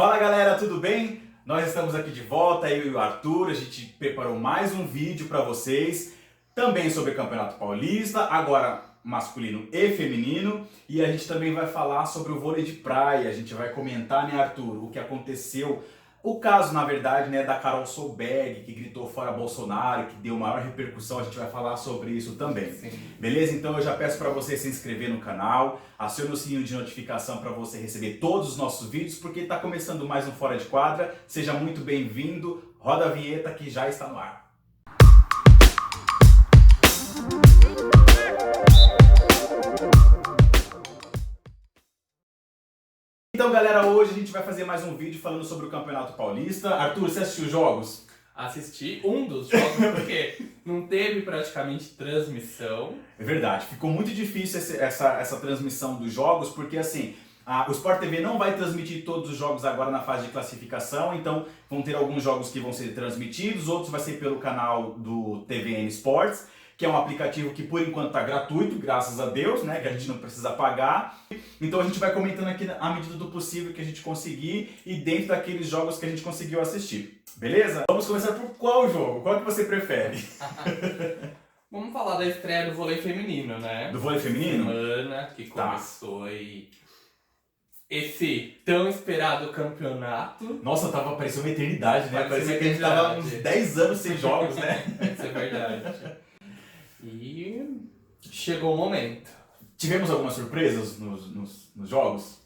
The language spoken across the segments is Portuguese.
Fala galera, tudo bem? Nós estamos aqui de volta, eu e o Arthur, a gente preparou mais um vídeo para vocês, também sobre o Campeonato Paulista, agora masculino e feminino, e a gente também vai falar sobre o vôlei de praia, a gente vai comentar, né, Arthur, o que aconteceu, o caso, na verdade, né, da Carol Solberg, que gritou fora Bolsonaro, que deu maior repercussão, a gente vai falar sobre isso também. Sim. Beleza? Então eu já peço para você se inscrever no canal, acione o sininho de notificação para você receber todos os nossos vídeos, porque está começando mais um Fora de Quadra. Seja muito bem-vindo, roda a vinheta que já está no ar. Então galera, hoje a gente vai fazer mais um vídeo falando sobre o Campeonato Paulista. Arthur, você assistiu os jogos? Assisti um dos jogos porque não teve praticamente transmissão. É verdade, ficou muito difícil essa transmissão dos jogos, porque assim, o Sport TV não vai transmitir todos os jogos agora na fase de classificação, então vão ter alguns jogos que vão ser transmitidos, outros vai ser pelo canal do TVN Sports, que é um aplicativo que por enquanto está gratuito, graças a Deus, né, que a gente não precisa pagar. Então a gente vai comentando aqui à medida do possível que a gente conseguir e dentro daqueles jogos que a gente conseguiu assistir. Beleza? Vamos começar por qual jogo? Qual que você prefere? Vamos falar da estreia do vôlei feminino, né? Do vôlei feminino? Semana que começou aí esse tão esperado campeonato. Nossa, parecendo uma eternidade, né? Parecia Parecia uma que a gente tava eternidade. uns 10 anos sem jogos, né? Isso é verdade. E chegou o momento. Tivemos algumas surpresas nos jogos?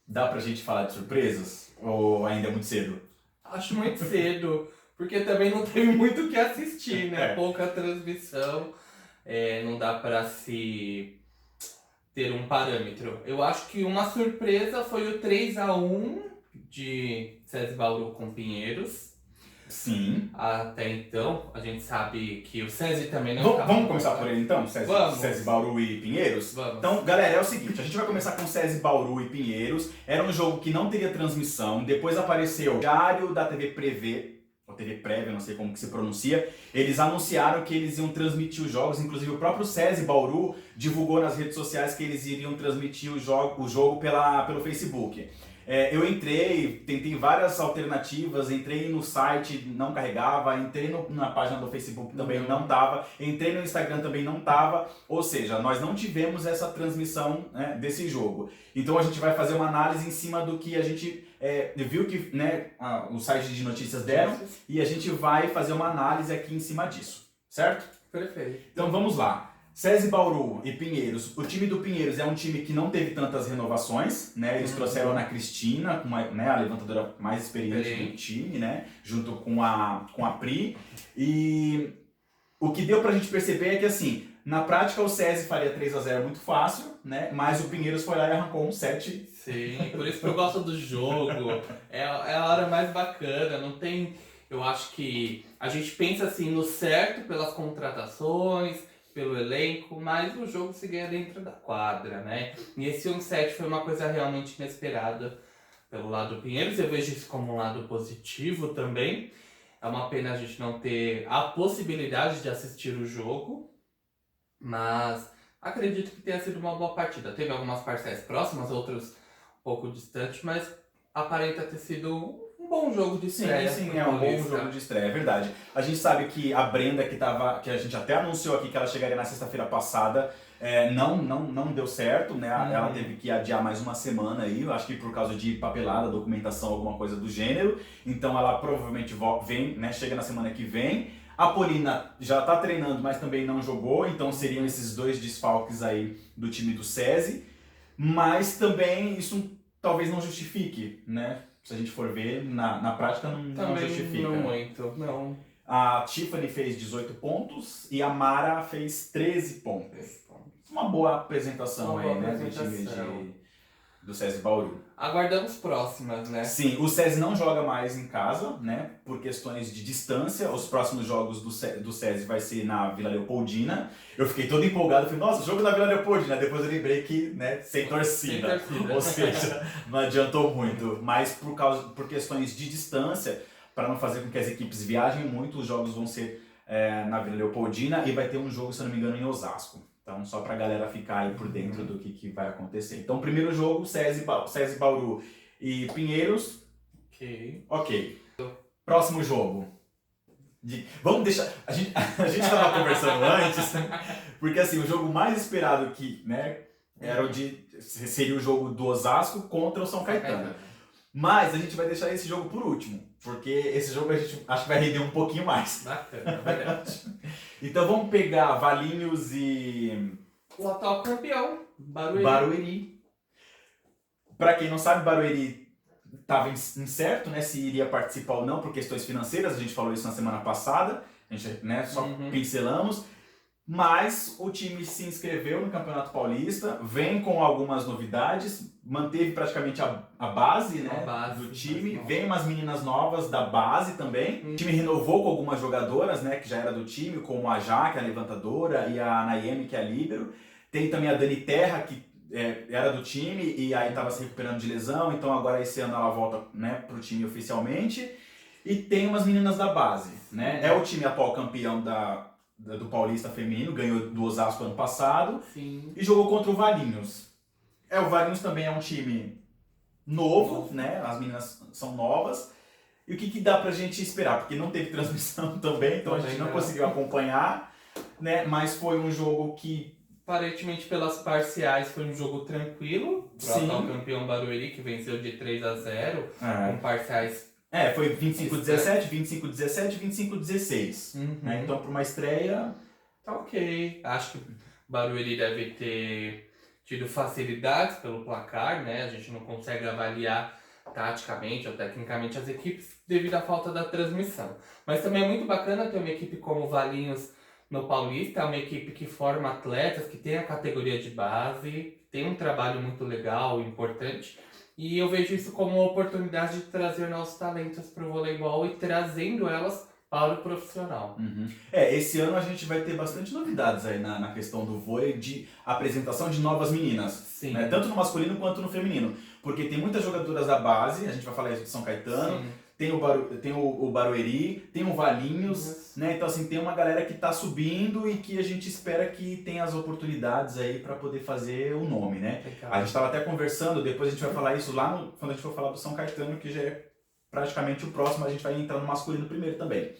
Dá pra gente falar de surpresas? Ou ainda é muito cedo? Acho muito cedo, porque também não teve muito o que assistir, né? É. Pouca transmissão, não dá pra se ter um parâmetro. Eu acho que uma surpresa foi o 3-1 de SESI Bauru com Pinheiros. Sim. Até então, a gente sabe que o SESI também não Vamos começar por ele então? Vamos. SESI Bauru e Pinheiros? Vamos. Então, galera, é o seguinte, a gente vai começar com SESI Bauru e Pinheiros. Era um jogo que não teria transmissão, depois apareceu o diário da TV Prevê, ou TV Prévia, não sei como que se pronuncia. Eles anunciaram que eles iam transmitir os jogos, inclusive o próprio SESI Bauru divulgou nas redes sociais que eles iriam transmitir o jogo pelo Facebook. Eu entrei, tentei várias alternativas, entrei no site, não carregava, entrei na página do Facebook, também não tava, entrei no Instagram, também não tava, ou seja, nós não tivemos essa transmissão, né, desse jogo. Então a gente vai fazer uma análise em cima do que a gente viu que, né, o site de notícias deram, e a gente vai fazer uma análise aqui em cima disso, certo? Perfeito. Então vamos lá. SESI Bauru e Pinheiros. O time do Pinheiros é um time que não teve tantas renovações, né? Eles trouxeram a Ana Cristina, né, a levantadora mais experiente do time, né? Junto com a Pri. E o que deu pra gente perceber é que, assim, na prática o SESI faria 3-0 muito fácil, né? Mas o Pinheiros foi lá e arrancou um 7. Sim, por isso que eu gosto do jogo. É a hora mais bacana, não tem... Eu acho que a gente pensa assim no certo pelas contratações, pelo elenco, mas o jogo se ganha dentro da quadra, né? E esse 1-7 foi uma coisa realmente inesperada pelo lado do Pinheiros. Eu vejo isso como um lado positivo também. É uma pena a gente não ter a possibilidade de assistir o jogo, mas acredito que tenha sido uma boa partida. Teve algumas parciais próximas, outras um pouco distantes, mas aparenta ter sido um bom jogo de estreia. Sim, é um bom jogo de estreia, é verdade. A gente sabe que a Brenda, que a gente até anunciou aqui que ela chegaria na sexta-feira passada, não deu certo, né? Ela teve que adiar mais uma semana aí, eu acho que por causa de papelada, documentação, alguma coisa do gênero. Então ela provavelmente vem, né? Chega na semana que vem. A Polina já tá treinando, mas também não jogou, então seriam esses dois desfalques aí do time do SESI. Mas também isso talvez não justifique, né? Se a gente for ver, na prática não justifica. Não muito, não. A Tiffany fez 18 pontos e a Mara fez 13 pontos. Uma boa apresentação Uma aí, boa né, apresentação. do SESI Bauru. Aguardamos próximas, né? Sim, o SESI não joga mais em casa, né, por questões de distância. Os próximos jogos do SESI vai ser na Vila Leopoldina. Eu fiquei todo empolgado, falei, nossa, jogo na Vila Leopoldina. Depois eu lembrei que, né, sem torcida. Ou seja, não adiantou muito. Mas por questões de distância, para não fazer com que as equipes viajem muito, os jogos vão ser na Vila Leopoldina e vai ter um jogo, se eu não me engano, em Osasco. Então, só pra galera ficar aí por dentro do que vai acontecer. Então, primeiro jogo, SESI Bauru e Pinheiros, Ok. ok. Próximo jogo. Vamos deixar. A gente estava conversando antes, porque assim, o jogo mais esperado que, né, era seria o jogo do Osasco contra o São Caetano. Mas a gente vai deixar esse jogo por último, porque esse jogo a gente acho que vai render um pouquinho mais. Bacana, verdade. Então vamos pegar Valinhos e O atual campeão, Barueri. Barueri. Para quem não sabe, Barueri estava incerto, né, se iria participar ou não por questões financeiras. A gente falou isso na semana passada, a gente, né, só pincelamos. Mas o time se inscreveu no Campeonato Paulista, vem com algumas novidades, manteve praticamente a base, né, do time, vem umas meninas novas da base também. O time renovou com algumas jogadoras, né, que já era do time, como a Jaque, a levantadora, e a Nayemi, que é a líbero. Tem também a Dani Terra, que era do time e aí estava se recuperando de lesão, então agora esse ano ela volta, né, para o time oficialmente. E tem umas meninas da base, né? É o time atual campeão do Paulista Feminino, ganhou do Osasco ano passado. Sim. E jogou contra o Valinhos. O Valinhos também é um time novo, né? As meninas são novas. E o que dá pra gente esperar? Porque não teve transmissão também, então a gente não conseguiu acompanhar, né? Mas foi um jogo que... Aparentemente, pelas parciais, foi um jogo tranquilo. O atual campeão Barueri, que venceu de 3-0, com parciais... foi 25-17, 25-17, 25-16. Né? Então, para uma estreia... Tá ok. Acho que Barueri deve ter tido facilidades pelo placar, né? A gente não consegue avaliar taticamente ou tecnicamente as equipes devido à falta da transmissão. Mas também é muito bacana ter uma equipe como o Valinhos no Paulista, é uma equipe que forma atletas, que tem a categoria de base, tem um trabalho muito legal, importante. E eu vejo isso como uma oportunidade de trazer novos talentos para o voleibol e trazendo elas para o profissional. Esse ano a gente vai ter bastante novidades aí na questão do vôlei, de apresentação de novas meninas. Sim. Né? Tanto no masculino quanto no feminino. Porque tem muitas jogadoras da base, a gente vai falar isso de São Caetano, tem o Barueri, tem o Valinhos, né? Então assim, tem uma galera que está subindo e que a gente espera que tenha as oportunidades aí para poder fazer o nome, né? Legal. A gente estava até conversando, depois a gente vai falar isso lá quando a gente for falar do São Caetano, que já é praticamente o próximo, a gente vai entrar no masculino primeiro também.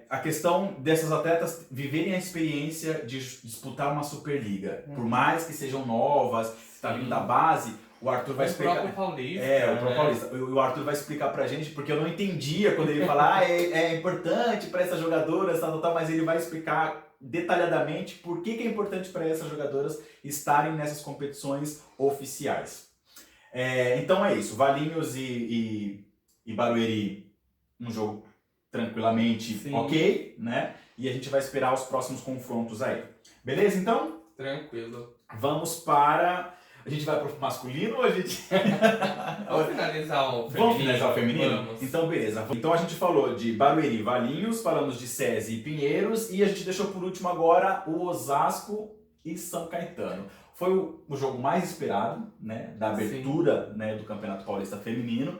A questão dessas atletas viverem a experiência de disputar uma Superliga, por mais que sejam novas, está vindo da base, o Arthur vai explicar. O próprio Paulista. O próprio Paulista. O Arthur vai explicar pra gente, porque eu não entendia quando ele fala, é importante para essas jogadoras, mas ele vai explicar detalhadamente por que é importante para essas jogadoras estarem nessas competições oficiais. Então é isso, Valinhos e Barueri, um jogo tranquilamente ok, né? E a gente vai esperar os próximos confrontos aí. Beleza, então? Tranquilo. Vamos para... A gente vai pro masculino ou a gente... Vamos finalizar o feminino? Vamos finalizar o feminino? Vamos. Então, beleza. Então a gente falou de Barueri, Valinhos, falamos de SESI e Pinheiros, e a gente deixou por último agora o Osasco e São Caetano. Foi o jogo mais esperado, né, da abertura, né, do Campeonato Paulista Feminino.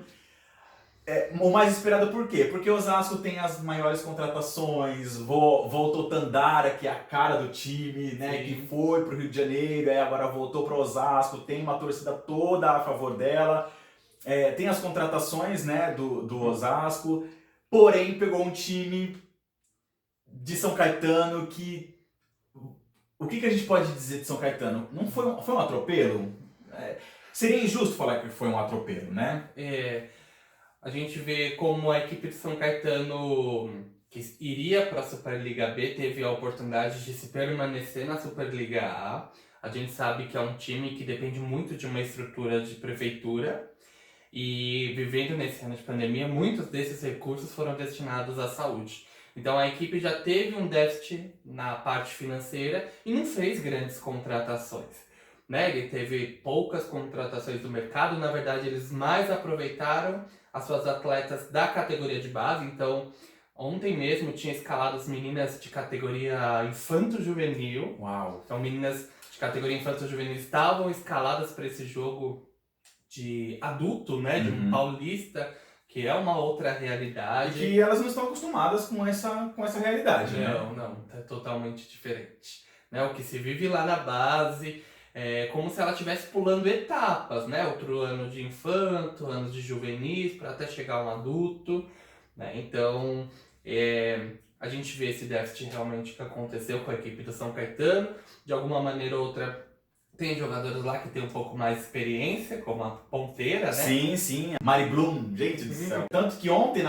O mais esperado por quê? Porque o Osasco tem as maiores contratações, voltou Tandara, que é a cara do time, né, que foi pro Rio de Janeiro, agora voltou pro Osasco, tem uma torcida toda a favor dela, tem as contratações, né, do Osasco, porém pegou um time de São Caetano que... O que a gente pode dizer de São Caetano? Não foi um atropelo? Seria injusto falar que foi um atropelo, né? A gente vê como a equipe de São Caetano, que iria para a Superliga B, teve a oportunidade de se permanecer na Superliga A. A gente sabe que é um time que depende muito de uma estrutura de prefeitura. E vivendo nesse ano de pandemia, muitos desses recursos foram destinados à saúde. Então a equipe já teve um déficit na parte financeira e não fez grandes contratações. Né? Ele teve poucas contratações do mercado, na verdade eles mais aproveitaram as suas atletas da categoria de base. Então ontem mesmo tinha escalado as meninas de categoria infanto-juvenil. Uau! Então meninas de categoria infanto-juvenil estavam escaladas para esse jogo de adulto, né? De um paulista, que é uma outra realidade. E que elas não estão acostumadas com essa realidade, né? Não, é totalmente diferente. Né? O que se vive lá na base como se ela estivesse pulando etapas, né? Outro ano de infanto, anos de juvenis, para até chegar a um adulto, né? Então, a gente vê esse déficit realmente que aconteceu com a equipe do São Caetano. De alguma maneira ou outra, tem jogadores lá que tem um pouco mais de experiência, como a ponteira, né? Sim, sim. Mari Bloom, gente do céu. Tanto que ontem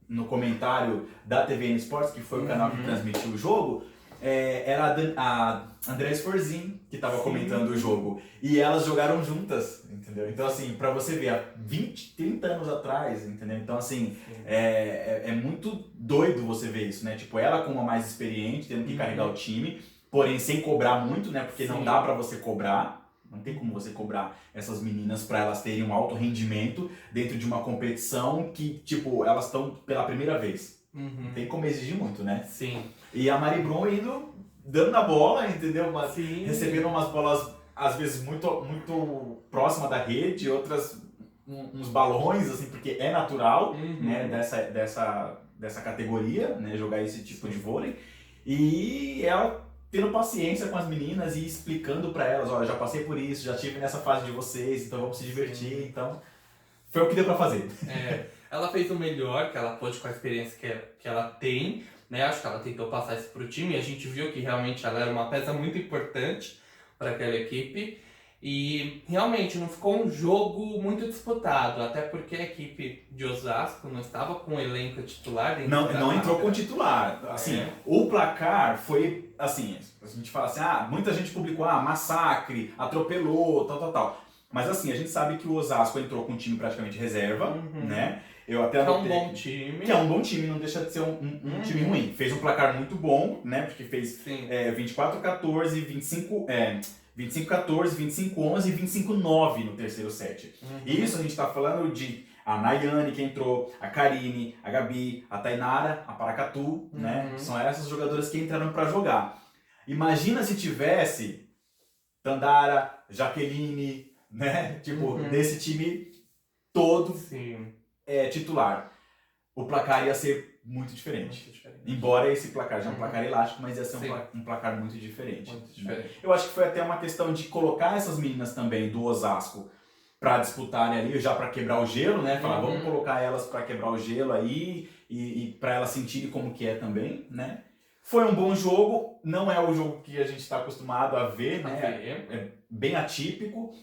no comentário da TVN Sports, que foi o canal que transmitiu o jogo, era a André Sforzin que estava comentando o jogo. E elas jogaram juntas, entendeu? Então, assim, pra você ver, há 20, 30 anos atrás, entendeu? Então, assim, é muito doido você ver isso, né? Tipo, ela como a mais experiente, tendo que carregar o time, porém sem cobrar muito, né? Porque não dá pra você cobrar. Não tem como você cobrar essas meninas para elas terem um alto rendimento dentro de uma competição que, tipo, elas estão pela primeira vez. Não tem como exigir muito, né? Sim. E a Mari Brum indo, dando na bola, entendeu? Recebendo umas bolas, às vezes, muito, muito próxima da rede, outras uns balões, assim, porque é natural, né, dessa categoria, né, jogar esse tipo de vôlei. E ela tendo paciência com as meninas e explicando para elas, olha, já passei por isso, já tive nessa fase de vocês, então vamos se divertir, então foi o que deu para fazer. Ela fez o melhor que ela pôde com a experiência que ela tem, né? Acho que ela tentou passar isso pro time e a gente viu que realmente ela era uma peça muito importante para aquela equipe. E realmente não ficou um jogo muito disputado, até porque a equipe de Osasco não estava com o elenco titular. Não entrou com o titular. Assim, o placar foi, assim, a gente fala assim, muita gente publicou, massacre, atropelou, tal. Mas assim, a gente sabe que o Osasco entrou com um time praticamente reserva, né? Eu até anotei, que é um bom time. Que é um bom time, não deixa de ser um time ruim. Fez um placar muito bom, né? Porque fez 24-14, 25-14, 25-11 e 25-9 no terceiro set. Isso a gente tá falando de a Nayane que entrou, a Karine, a Gabi, a Tainara, a Paracatu, né? São essas jogadoras que entraram para jogar. Imagina se tivesse Tandara, Jaqueline, né? Tipo, desse time todo titular. O placar ia ser muito diferente. Embora esse placar já é um placar elástico, mas ia ser um placar muito diferente. Né? Eu acho que foi até uma questão de colocar essas meninas também do Osasco para disputarem ali, já para quebrar o gelo, né? Falar, vamos colocar elas para quebrar o gelo aí e para elas sentirem como que é também, né? Foi um bom jogo, não é o jogo que a gente está acostumado a ver, né? É bem atípico,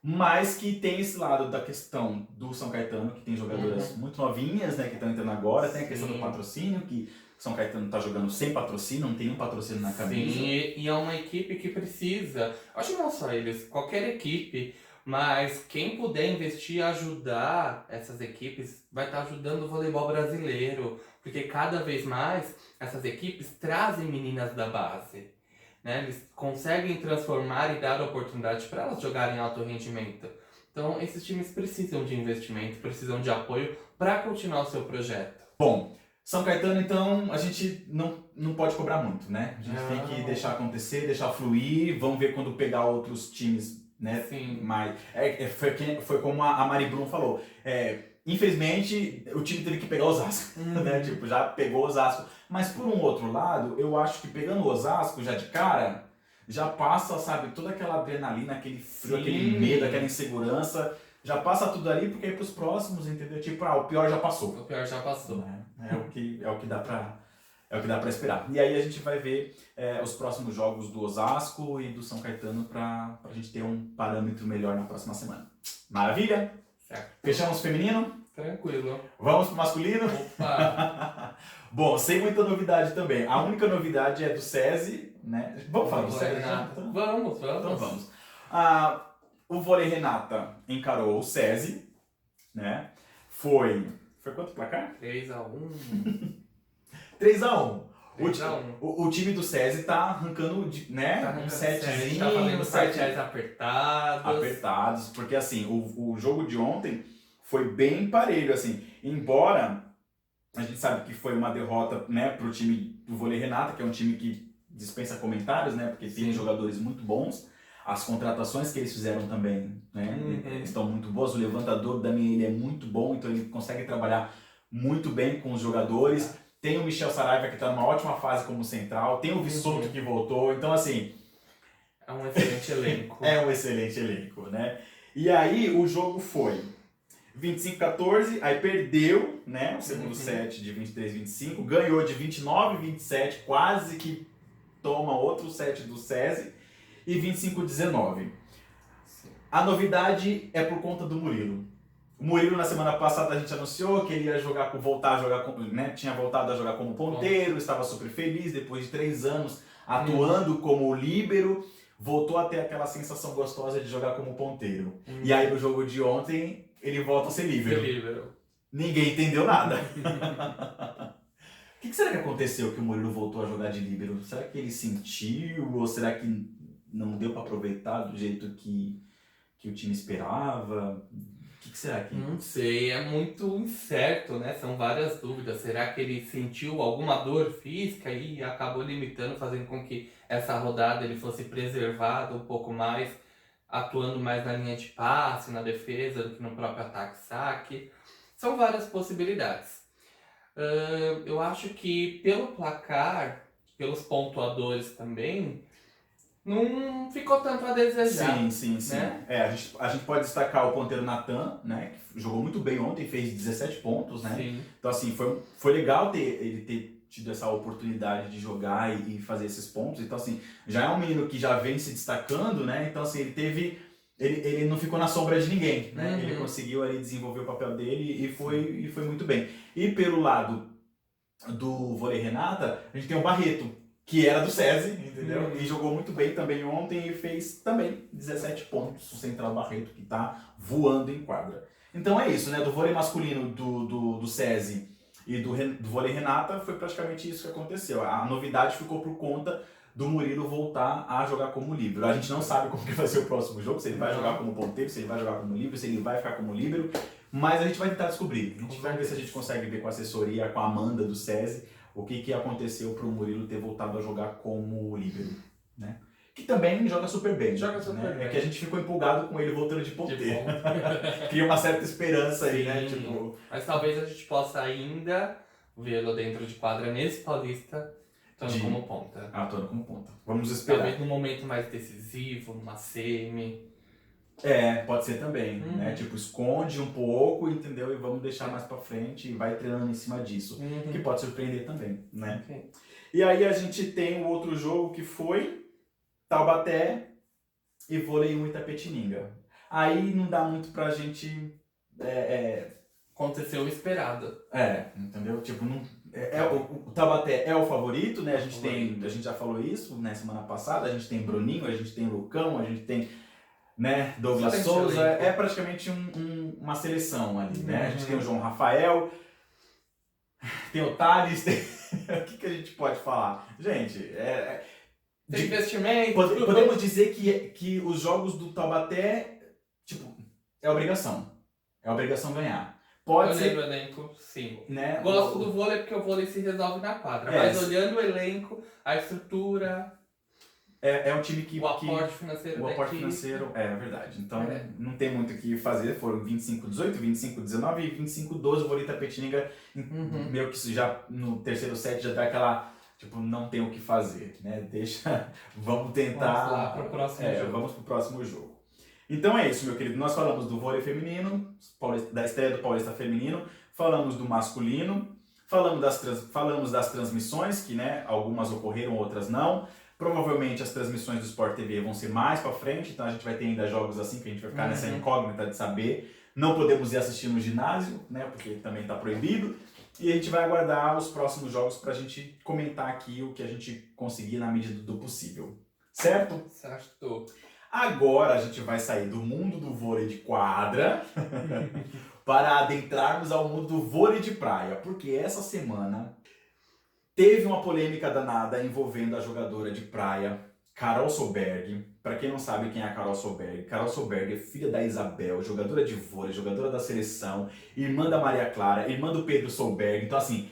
mas que tem esse lado da questão do São Caetano, que tem jogadoras muito novinhas, né, que estão entrando agora, tem a questão do patrocínio, que São Caetano está jogando sem patrocínio, não tem nenhum patrocínio na camisa. Sim, e é uma equipe que precisa, acho que não só eles, qualquer equipe, mas quem puder investir e ajudar essas equipes vai estar ajudando o voleibol brasileiro, porque cada vez mais essas equipes trazem meninas da base. Né? Eles conseguem transformar e dar oportunidade para elas jogarem alto rendimento. Então, esses times precisam de investimento, precisam de apoio para continuar o seu projeto. Bom, São Caetano, então, a gente não pode cobrar muito, né? A gente tem que deixar acontecer, deixar fluir, vamos ver quando pegar outros times, né? Sim. Mas foi como a Mari Brum falou. Infelizmente, o time teve que pegar o Osasco, né? Tipo, já pegou o Osasco. Mas por um outro lado, eu acho que pegando o Osasco já de cara, já passa, sabe, toda aquela adrenalina, aquele frio, aquele medo, aquela insegurança, já passa tudo ali, porque aí pros próximos, entendeu? Tipo, o pior já passou. O pior já passou. É o que dá pra esperar. E aí a gente vai ver os próximos jogos do Osasco e do São Caetano pra gente ter um parâmetro melhor na próxima semana. Maravilha? Certo. Fechamos o feminino? Tranquilo. Vamos pro masculino? Opa! Bom, sem muita novidade também. A única novidade é do SESI, né? Vamos falar do SESI? Então, vamos. Então vamos. O Vôlei Renata encarou o SESI, né? Foi quanto placar? 3-1. 3-1. 3-1. O time do SESI tá arrancando, né? Tá Um setzinho. Tá fazendo sete apertados. Porque assim, o jogo de ontem foi bem parelho, assim. Embora a gente sabe que foi uma derrota, né, pro time do Vôlei Renata, que é um time que dispensa comentários, né? Porque tem jogadores muito bons. As contratações que eles fizeram também, né, estão muito boas. O levantador, Damian, ele é muito bom, então ele consegue trabalhar muito bem com os jogadores. Tem o Michel Saraiva, que está numa ótima fase como central. Tem o Vissoto, que voltou. Então, assim, É um excelente elenco. É um excelente elenco, né? E aí o jogo foi 25-14, aí perdeu, né, o segundo set de 23-25, ganhou de 29-27, quase que toma outro set do SESI, e 25-19. A novidade é por conta do Murilo. O Murilo, na semana passada, a gente anunciou que ele ia voltar a jogar, né, tinha voltado a jogar como ponteiro, estava super feliz, depois de 3 anos atuando como líbero, voltou a ter aquela sensação gostosa de jogar como ponteiro. E aí, no jogo de ontem, ele volta a ser líbero. Ninguém entendeu nada. O que será que aconteceu que o Murilo voltou a jogar de líbero? Será que ele sentiu, ou será que não deu para aproveitar do jeito que o time esperava? O que será que... Não sei, é muito incerto, né? São várias dúvidas. Será que ele sentiu alguma dor física e acabou limitando, fazendo com que essa rodada ele fosse preservado um pouco mais, atuando mais na linha de passe, na defesa, do que no próprio ataque-saque? São várias possibilidades. Eu acho que pelo placar, pelos pontuadores também, não ficou tanto a desejar. Sim. Né? A gente pode destacar o ponteiro Natan, né, que jogou muito bem ontem, fez 17 pontos, né? Sim. Então assim, foi legal ele ter tido essa oportunidade de jogar e fazer esses pontos. Então assim, já é um menino que já vem se destacando, né? Então assim, ele não ficou na sombra de ninguém, né? Ele conseguiu ali desenvolver o papel dele e foi muito bem. E pelo lado do vôlei Renata, a gente tem o Barreto, que era do SESI, entendeu? E jogou muito bem também ontem e fez também 17 pontos. O Central Barreto, que tá voando em quadra. Então é isso, né? Do vôlei masculino do SESI e do vôlei Renata, foi praticamente isso que aconteceu. A novidade ficou por conta do Murilo voltar a jogar como líbero. A gente não sabe como que vai ser o próximo jogo, se ele vai jogar como ponteiro, se ele vai jogar como líbero, se ele vai ficar como líbero, mas a gente vai tentar descobrir. A gente vai ver se a gente consegue ver com a assessoria, com a Amanda do SESI, o que aconteceu para o Murilo ter voltado a jogar como líbero, né? Que também joga super bem. Né? É que a gente ficou empolgado com ele voltando de ponteiro. Cria uma certa esperança aí, né? Tipo... Mas talvez a gente possa ainda vê-lo dentro de quadra nesse Paulista, atuando como ponta. Atuando como ponta. Vamos esperar. Talvez num momento mais decisivo, numa semi. Pode ser também, né? Tipo, esconde um pouco, entendeu? E vamos deixar mais pra frente e vai treinando em cima disso. Que pode surpreender também, né? Okay. E aí a gente tem o outro jogo que foi Taubaté e Vôlei 1 Itapetininga. Aí não dá muito pra gente... Aconteceu o esperado. Entendeu? Tipo, não... o Taubaté é o favorito, né? A gente já falou isso, né? Semana passada. A gente tem Bruninho, a gente tem Lucão, a gente tem... né? Douglas Souza, é praticamente uma seleção ali, né? A gente tem o João Rafael, tem o Thales, o que a gente pode falar? Gente, tem investimento. Podemos dizer que os jogos do Taubaté, tipo, é obrigação ganhar. Pode ser... Olhando o elenco, sim. Né? Gosto do vôlei porque o vôlei se resolve na quadra, mas olhando o elenco, a estrutura... É um time que... O aporte financeiro O aporte financeiro, é verdade. Então, não tem muito o que fazer. Foram 25-18, 25-19 e 25-12. O vôlei Itapetininga, meio que já no terceiro set, já dá aquela... Tipo, não tem o que fazer, né? Vamos tentar... Vamos lá pro próximo jogo. Vamos pro próximo jogo. Então é isso, meu querido. Nós falamos do vôlei feminino, da estreia do Paulista Feminino. Falamos do masculino. Falamos das transmissões, que, né, algumas ocorreram, outras não. Provavelmente as transmissões do Sport TV vão ser mais pra frente, então a gente vai ter ainda jogos assim que a gente vai ficar nessa incógnita de saber. Não podemos ir assistir no ginásio, né, porque também tá proibido. E a gente vai aguardar os próximos jogos pra gente comentar aqui o que a gente conseguir na medida do possível. Certo? Certo. Agora a gente vai sair do mundo do vôlei de quadra para adentrarmos ao mundo do vôlei de praia, porque essa semana... teve uma polêmica danada envolvendo a jogadora de praia, Carol Solberg. Para quem não sabe quem é a Carol Solberg é filha da Isabel, jogadora de vôlei, jogadora da seleção, irmã da Maria Clara, irmã do Pedro Solberg. Então, assim,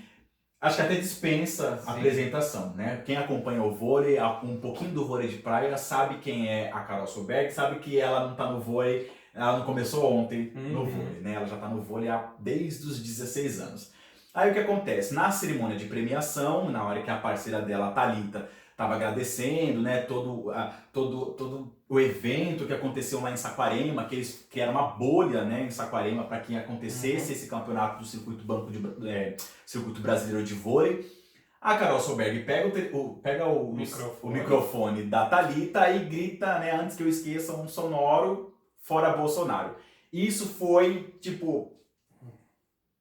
acho que até dispensa a apresentação, né? Quem acompanha o vôlei, um pouquinho do vôlei de praia, sabe quem é a Carol Solberg, sabe que ela não tá no vôlei, ela não começou ontem no vôlei, né? Ela já tá no vôlei desde os 16 anos. Aí o que acontece? Na cerimônia de premiação, na hora que a parceira dela, a Thalita, tava agradecendo, né, todo o evento que aconteceu lá em Saquarema, que era uma bolha, né, em Saquarema para que acontecesse esse campeonato do circuito brasileiro de vôlei. A Carol Solberg pega o microfone da Thalita e grita, né, antes que eu esqueça, um sonoro fora Bolsonaro. Isso foi, tipo,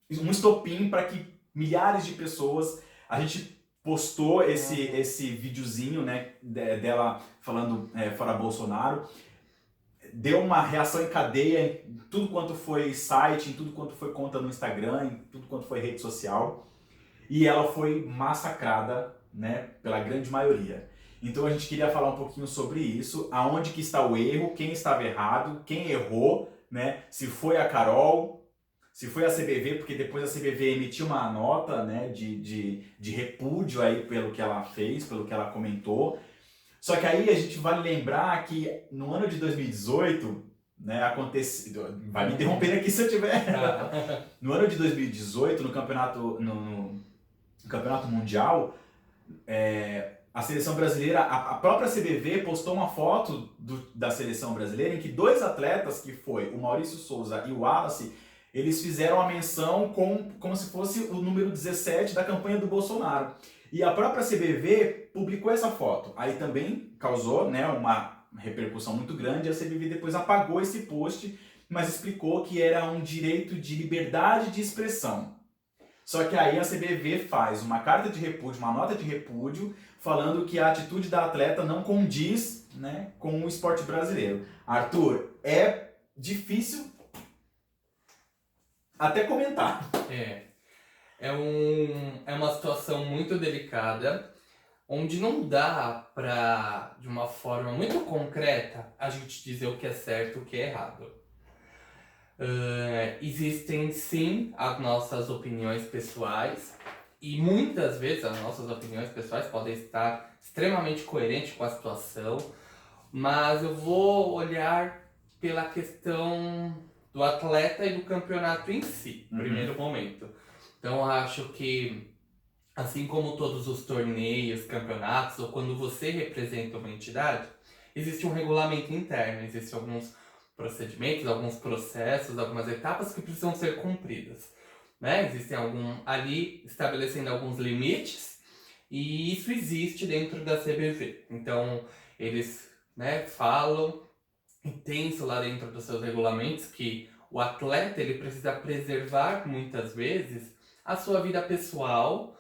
um estopim para que milhares de pessoas... A gente postou esse videozinho, né, dela falando fora Bolsonaro. Deu uma reação em cadeia em tudo quanto foi site, em tudo quanto foi conta no Instagram, em tudo quanto foi rede social. E ela foi massacrada, né, pela grande maioria. Então a gente queria falar um pouquinho sobre isso, aonde que está o erro, quem estava errado, quem errou, né, se foi a Carol, se foi a CBV, porque depois a CBV emitiu uma nota, né, de repúdio aí pelo que ela fez, pelo que ela comentou. Só que aí a gente vale lembrar que no ano de 2018, né, aconteceu... Vai me interromper aqui se eu tiver... No ano de 2018, no campeonato mundial, a seleção brasileira, a própria CBV postou uma foto da seleção brasileira em que dois atletas, que foi o Maurício Souza e o Wallace, eles fizeram a menção como se fosse o número 17 da campanha do Bolsonaro. E a própria CBV publicou essa foto. Aí também causou, né, uma repercussão muito grande. A CBV depois apagou esse post, mas explicou que era um direito de liberdade de expressão. Só que aí a CBV faz uma carta de repúdio, uma nota de repúdio, falando que a atitude da atleta não condiz, né, com o esporte brasileiro. Arthur, é difícil até comentar. É uma situação muito delicada, onde não dá para, de uma forma muito concreta, a gente dizer o que é certo e o que é errado. Existem sim as nossas opiniões pessoais, e muitas vezes as nossas opiniões pessoais podem estar extremamente coerentes com a situação, mas eu vou olhar pela questão do atleta e do campeonato em si, primeiro momento. Então eu acho que, assim como todos os torneios, campeonatos, ou quando você representa uma entidade, existe um regulamento interno, existem alguns procedimentos, alguns processos, algumas etapas que precisam ser cumpridas, né? Existem ali estabelecendo alguns limites, e isso existe dentro da CBV. Então eles, né, falam e tem isso lá dentro dos seus regulamentos, que o atleta ele precisa preservar muitas vezes a sua vida pessoal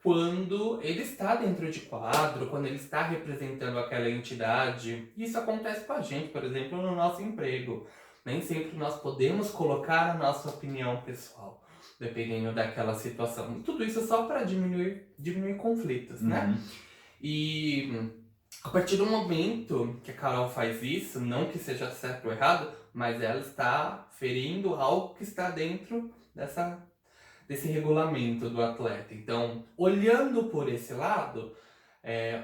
quando ele está dentro de quadro, quando ele está representando aquela entidade. Isso acontece com a gente, por exemplo, no nosso emprego. Nem sempre nós podemos colocar a nossa opinião pessoal, dependendo daquela situação. Tudo isso só para diminuir conflitos, né? E a partir do momento que a Carol faz isso, não que seja certo ou errado, mas ela está ferindo algo que está dentro desse regulamento do atleta. Então, olhando por esse lado,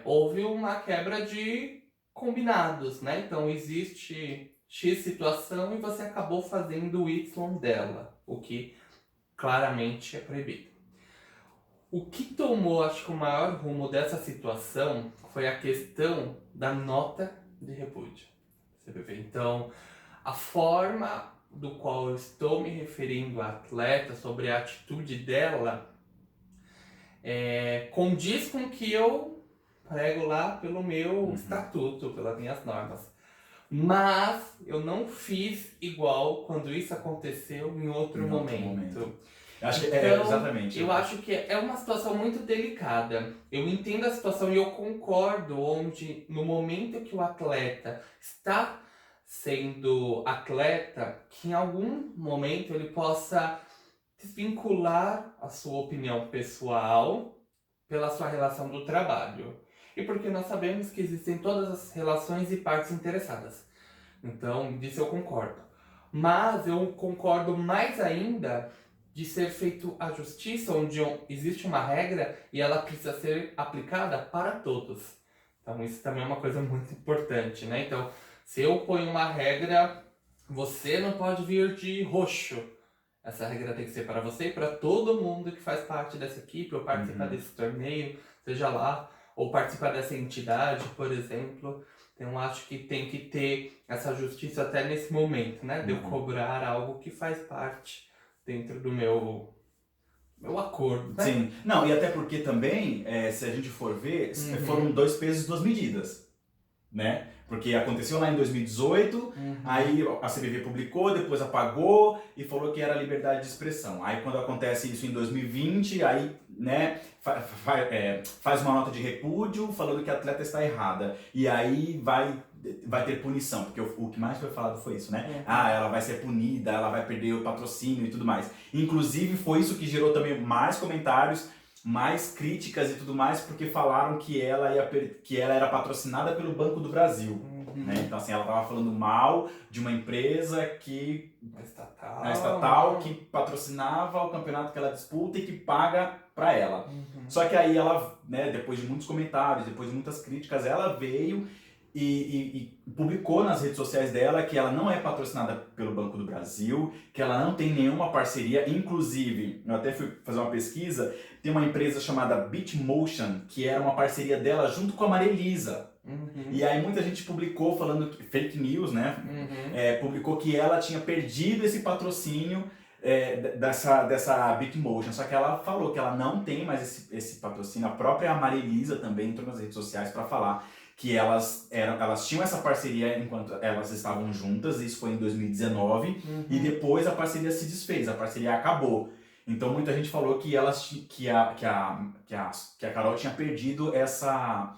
houve uma quebra de combinados, né? Então, existe X situação e você acabou fazendo o Y dela, o que claramente é proibido. O que tomou, acho que o maior rumo dessa situação foi a questão da nota de repúdio. Então, a forma do qual eu estou me referindo à atleta, sobre a atitude dela, condiz com o que eu prego lá pelo meu estatuto, pelas minhas normas. Mas eu não fiz igual quando isso aconteceu em outro momento. Acho que exatamente. Eu acho que é uma situação muito delicada. Eu entendo a situação e eu concordo onde, no momento que o atleta está sendo atleta, que em algum momento ele possa desvincular a sua opinião pessoal pela sua relação do trabalho. E porque nós sabemos que existem todas as relações e partes interessadas. Então, disso eu concordo. Mas eu concordo mais ainda de ser feito a justiça, onde existe uma regra e ela precisa ser aplicada para todos. Então isso também é uma coisa muito importante, né? Então, se eu ponho uma regra, você não pode vir de roxo. Essa regra tem que ser para você e para todo mundo que faz parte dessa equipe ou participa desse torneio, seja lá ou participar dessa entidade, por exemplo. Então acho que tem que ter essa justiça até nesse momento, né? De eu cobrar algo que faz parte dentro do meu acordo, né? Sim. Não, e até porque também, se a gente for ver, foram 2 pesos, 2 medidas, né? Porque aconteceu lá em 2018, aí a CVV publicou, depois apagou e falou que era liberdade de expressão. Aí quando acontece isso em 2020, aí, né, faz uma nota de repúdio falando que a atleta está errada. E aí vai ter punição, porque o que mais foi falado foi isso, né? Ela vai ser punida, ela vai perder o patrocínio e tudo mais. Inclusive foi isso que gerou também mais comentários, mais críticas e tudo mais, porque falaram que ela era patrocinada pelo Banco do Brasil. Né? Então assim, ela estava falando mal de uma empresa que... A estatal que patrocinava o campeonato que ela disputa e que paga para ela. Só que aí ela, né, depois de muitos comentários, depois de muitas críticas, ela veio e publicou nas redes sociais dela que ela não é patrocinada pelo Banco do Brasil, que ela não tem nenhuma parceria. Inclusive, eu até fui fazer uma pesquisa, tem uma empresa chamada Bitmotion, que era uma parceria dela junto com a Maria Elisa. E aí muita gente publicou falando que, fake news, né? Publicou que ela tinha perdido esse patrocínio dessa Bitmotion. Só que ela falou que ela não tem mais esse patrocínio. A própria Maria Elisa também entrou nas redes sociais para falar que elas tinham essa parceria enquanto elas estavam juntas. Isso foi em 2019 e depois a parceria se desfez, a parceria acabou. Então muita gente falou que a Carol tinha perdido essa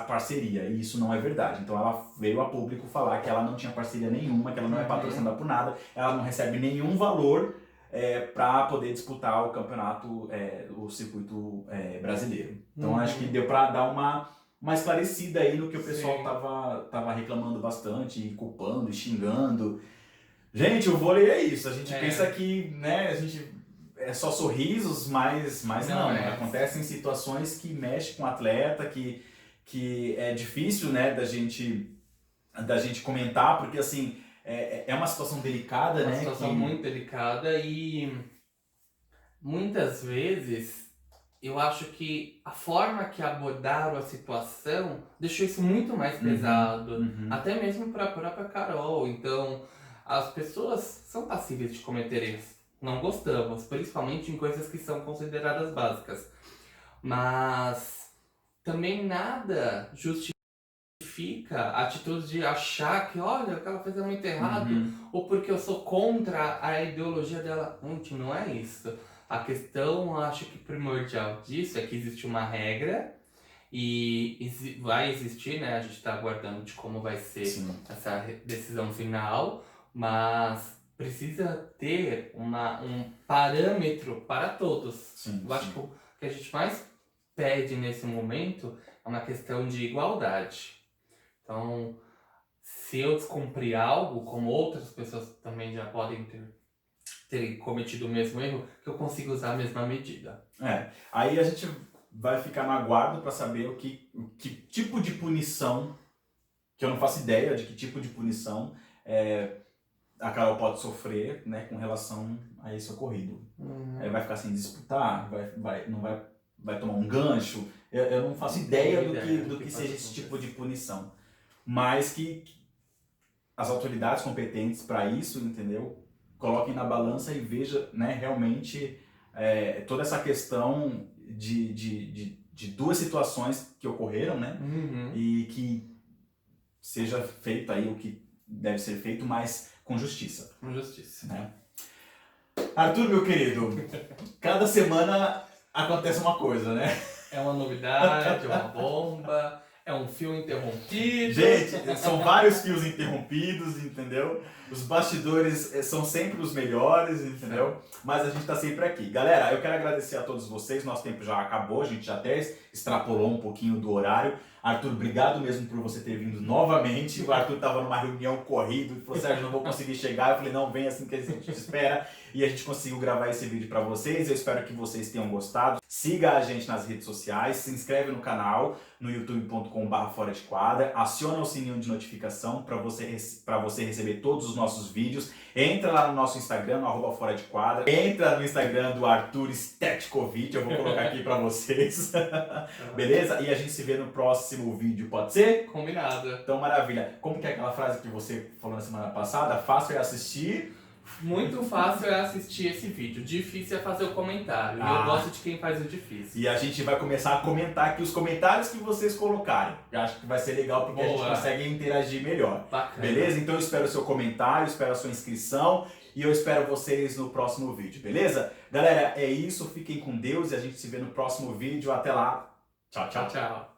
parceria, e isso não é verdade. Então ela veio a público falar que ela não tinha parceria nenhuma, que ela não é patrocinada por nada, ela não recebe nenhum valor para poder disputar o campeonato, o circuito brasileiro. Então acho que deu para dar uma esclarecida aí no que o pessoal tava reclamando bastante, e culpando, e xingando. Gente, o vôlei é isso, a gente pensa que, né, a gente... é só sorrisos, mas não, acontecem situações que mexem com o atleta, que é difícil, né, da gente comentar, porque assim, é uma situação delicada, né? Uma situação muito delicada e muitas vezes eu acho que a forma que abordaram a situação deixou isso muito mais pesado, até mesmo para a própria Carol. Então, as pessoas são passíveis de cometer erros. Não gostamos, principalmente em coisas que são consideradas básicas. Mas também nada justifica a atitude de achar que, olha, o que ela fez é muito errado, ou porque eu sou contra a ideologia dela. Gente, não é isso. A questão, acho que primordial disso é que existe uma regra e vai existir, né? A gente está aguardando de como vai ser essa decisão final, mas precisa ter um parâmetro para todos. Eu acho que o que a gente mais pede nesse momento é uma questão de igualdade. Então, se eu descumprir algo, como outras pessoas também já podem ter cometido o mesmo erro, que eu consiga usar a mesma medida. Aí a gente vai ficar no aguardo para saber o que tipo de punição, que eu não faço ideia de que tipo de punição a Carol pode sofrer, né, com relação a esse ocorrido. Vai ficar sem disputar, vai tomar um gancho, eu não faço ideia do que seja esse tipo de punição. Mas que as autoridades competentes para isso, entendeu? Coloquem na balança e vejam, né, realmente toda essa questão de duas situações que ocorreram, né? E que seja feito aí o que deve ser feito, mas com justiça. Com justiça. Né? Arthur, meu querido, cada semana acontece uma coisa, né? É uma novidade, é uma bomba, é um fio interrompido. Gente, são vários fios interrompidos, entendeu? Os bastidores são sempre os melhores, entendeu? Mas a gente tá sempre aqui. Galera, eu quero agradecer a todos vocês, nosso tempo já acabou, a gente já até extrapolou um pouquinho do horário, Arthur, obrigado mesmo por você ter vindo novamente. O Arthur estava numa reunião corrido, falou, Sérgio, não vou conseguir chegar. Eu falei, não, vem assim que a gente te espera. E a gente conseguiu gravar esse vídeo para vocês. Eu espero que vocês tenham gostado. Siga a gente nas redes sociais, se inscreve no canal, no youtube.com/fora de quadra, aciona o sininho de notificação para você receber todos os nossos vídeos. Entra lá no nosso Instagram, no @fora de quadra. Entra no Instagram do Arthur Estetikovic, eu vou colocar aqui para vocês. Beleza? E a gente se vê no próximo vídeo, pode ser? Combinado. Então, maravilha. Como que é aquela frase que você falou na semana passada? Fácil é assistir. Muito fácil é assistir esse vídeo, difícil é fazer o comentário. E eu gosto de quem faz o difícil. E a gente vai começar a comentar aqui os comentários que vocês colocarem. Eu acho que vai ser legal porque a gente consegue interagir melhor. Bacana. Beleza? Então eu espero o seu comentário, espero a sua inscrição e eu espero vocês no próximo vídeo, beleza? Galera, é isso. Fiquem com Deus e a gente se vê no próximo vídeo. Até lá. Tchau, tchau. Tchau.